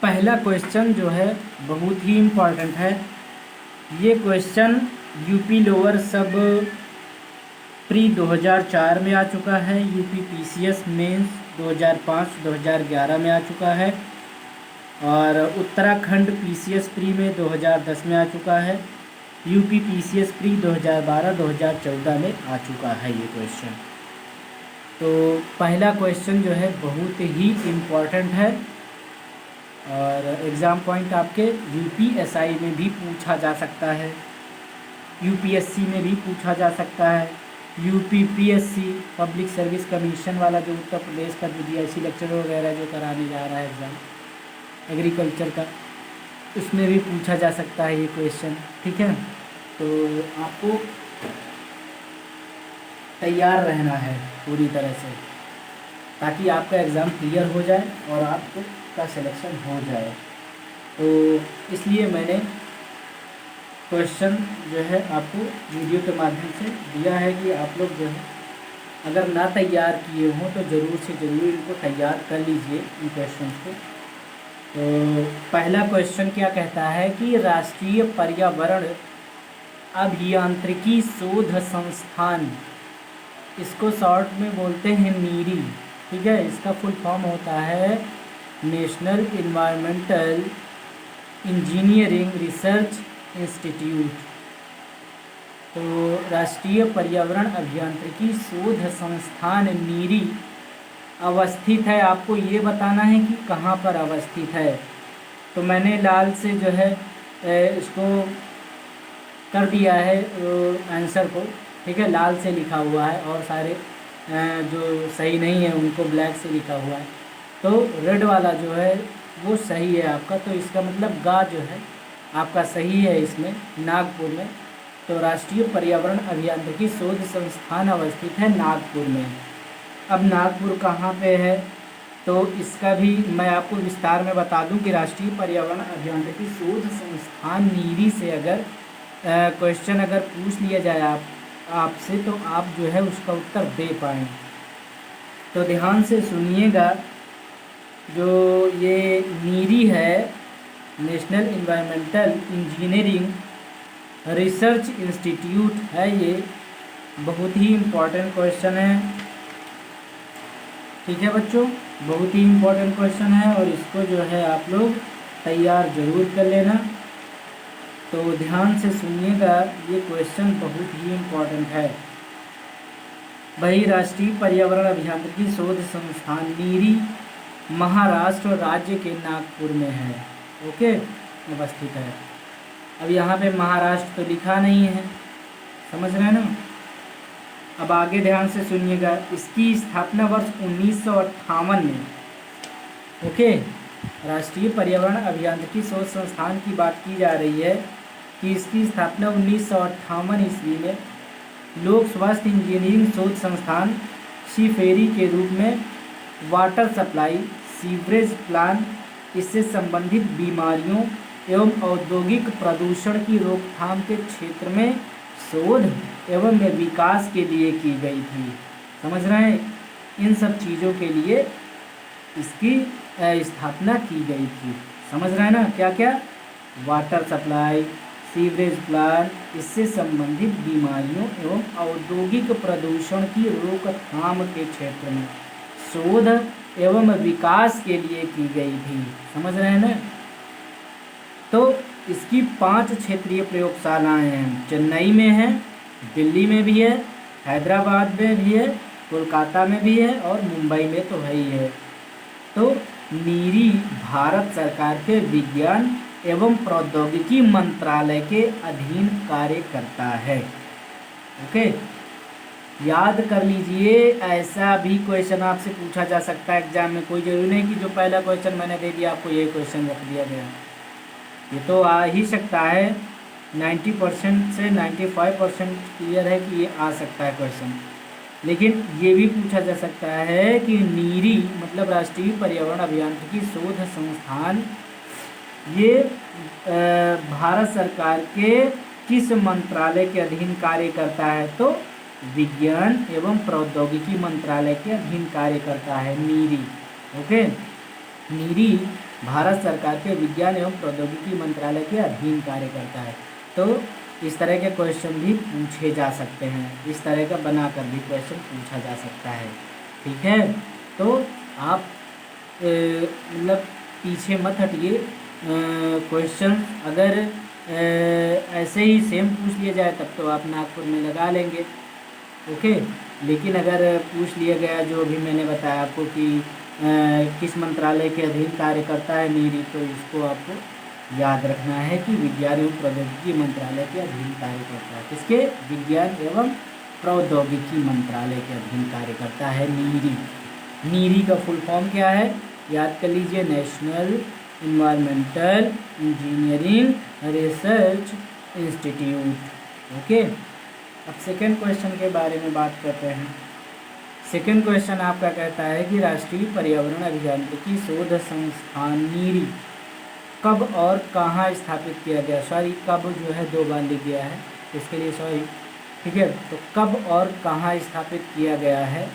पहला क्वेश्चन जो है बहुत ही इम्पॉर्टेंट है। ये क्वेश्चन यूपी लोअर सब प्री 2004 में आ चुका है, यूपी पीसीएस मेंस 2005-2011 में आ चुका है, और उत्तराखंड पीसीएस प्री में 2010 में आ चुका है, यूपी पीसीएस प्री 2012-2014 में आ चुका है ये क्वेश्चन। तो पहला क्वेश्चन जो है बहुत ही इम्पॉर्टेंट है और एग्ज़ाम पॉइंट आपके यूपीएसआई में भी पूछा जा सकता है, यूपीएससी में भी पूछा जा सकता है, यूपीपीएससी पब्लिक सर्विस कमीशन वाला जो उत्तर प्रदेश का जो डीआईसी लेक्चर वगैरह जो कराने जा रहा है एग्ज़ाम एग्रीकल्चर का, उसमें भी पूछा जा सकता है ये क्वेश्चन। ठीक है, तो आपको तैयार रहना है पूरी तरह से ताकि आपका एग्ज़ाम क्लियर हो जाए और आपको का सिलेक्शन हो जाए। तो इसलिए मैंने क्वेश्चन जो है आपको वीडियो के माध्यम से दिया है कि आप लोग जो है अगर ना तैयार किए हों तो ज़रूर से ज़रूर इनको तैयार कर लीजिए इन क्वेश्चन को। तो पहला क्वेश्चन क्या कहता है कि राष्ट्रीय पर्यावरण अभियांत्रिकी शोध संस्थान, इसको शॉर्ट में बोलते हैं नीरी। ठीक है, इसका फुल फॉर्म होता है national environmental engineering research institute. तो राष्ट्रीय पर्यावरण अभियांत्रिकी शोध संस्थान नीरी अवस्थित है। आपको ये बताना है कि कहाँ पर अवस्थित है। तो मैंने लाल से जो है इसको कर दिया है आंसर को। ठीक है, लाल से लिखा हुआ है और सारे जो सही नहीं है उनको ब्लैक से लिखा हुआ है। तो रेड वाला जो है वो सही है आपका। तो इसका मतलब गा जो है आपका सही है इसमें, नागपुर में। तो राष्ट्रीय पर्यावरण अभियांत्रिकी शोध संस्थान अवस्थित है नागपुर में। अब नागपुर कहाँ पे है तो इसका भी मैं आपको विस्तार में बता दूं कि राष्ट्रीय पर्यावरण अभियांत्रिकी शोध संस्थान नीरी से अगर क्वेश्चन अगर पूछ लिया जाए आपसे तो आप जो है उसका उत्तर दे पाएँ। तो ध्यान से सुनिएगा, जो ये नीरी है national environmental engineering research institute है, ये बहुत ही इम्पोर्टेंट क्वेश्चन है। ठीक है बच्चों, बहुत ही इम्पोर्टेंट क्वेश्चन है और इसको जो है आप लोग तैयार ज़रूर कर लेना। तो ध्यान से सुनिएगा, ये क्वेश्चन बहुत ही इम्पोर्टेंट है। भाई राष्ट्रीय पर्यावरण अभियांत्रिकी शोध संस्थान नीरी महाराष्ट्र राज्य के नागपुर में है। ओके, अवस्थित है। अब यहाँ पे महाराष्ट्र तो लिखा नहीं है, समझ रहे हैं ना। अब आगे ध्यान से सुनिएगा, इसकी स्थापना वर्ष 1958 में। ओके, राष्ट्रीय पर्यावरण अभियांत्रिकी शोध संस्थान की बात की जा रही है कि इसकी स्थापना 1958 ईस्वी में लोक स्वास्थ्य इंजीनियरिंग शोध संस्थान सीफेरी के रूप में वाटर सप्लाई, सीवरेज प्लान, इससे संबंधित बीमारियों एवं औद्योगिक प्रदूषण की रोकथाम के क्षेत्र में शोध एवं विकास के लिए की गई थी। समझ रहे हैं, इन सब चीज़ों के लिए इसकी स्थापना की गई थी। समझ रहे हैं ना, क्या क्या, वाटर सप्लाई, सीवरेज प्लान, इससे संबंधित बीमारियों एवं औद्योगिक प्रदूषण की रोकथाम के क्षेत्र में शोध एवं विकास के लिए की गई थी। समझ रहे हैं ना। तो इसकी 5 क्षेत्रीय प्रयोगशालाएं हैं। चेन्नई में है, दिल्ली में भी है, हैदराबाद में भी है, कोलकाता में भी है और मुंबई में तो है ही है। तो नीरी भारत सरकार के विज्ञान एवं प्रौद्योगिकी मंत्रालय के अधीन कार्य करता है। ओके, याद कर लीजिए, ऐसा भी क्वेश्चन आपसे पूछा जा सकता है एग्जाम में। कोई जरूरी नहीं कि जो पहला क्वेश्चन मैंने दे दिया आपको यही क्वेश्चन रख दिया गया। ये तो आ ही सकता है, 90% से 95% क्लियर है कि ये आ सकता है क्वेश्चन। लेकिन ये भी पूछा जा सकता है कि नीरी मतलब राष्ट्रीय पर्यावरण अभियांत्रिकी शोध संस्थान ये भारत सरकार के किस मंत्रालय के अधीन कार्य करता है। तो विज्ञान एवं प्रौद्योगिकी मंत्रालय के अधीन कार्य करता है नीरी। ओके, नीरी भारत सरकार के विज्ञान एवं प्रौद्योगिकी मंत्रालय के अधीन कार्य करता है। तो इस तरह के क्वेश्चन भी पूछे जा सकते हैं, इस तरह का बनाकर भी क्वेश्चन पूछा जा सकता है। ठीक है, तो आप मतलब पीछे मत हटिए। क्वेश्चन अगर ऐसे ही सेम पूछ लिया जाए तब तो आप नागपुर में लगा लेंगे, ओके। लेकिन अगर पूछ लिया गया जो अभी मैंने बताया आपको कि किस मंत्रालय के अधीन कार्य करता है नीरी, तो इसको आपको याद रखना है कि विज्ञान एवं प्रौद्योगिकी मंत्रालय के अधीन कार्य करता है। किसके? विज्ञान एवं प्रौद्योगिकी मंत्रालय के अधीन कार्य करता है नीरी। नीरी का फुल फॉर्म क्या है? याद कर लीजिए, national environmental engineering research institute. Okay, अब सेकेंड क्वेश्चन के बारे में बात करते हैं। सेकेंड क्वेश्चन आपका कहता है कि राष्ट्रीय पर्यावरण अभियांत्रिकी शोध संस्थान नीरी कब और कहाँ स्थापित किया गया। सॉरी, कब जो है 2 बार लिख गया है, इसके लिए सॉरी। ठीक है, तो कब और कहाँ स्थापित किया गया है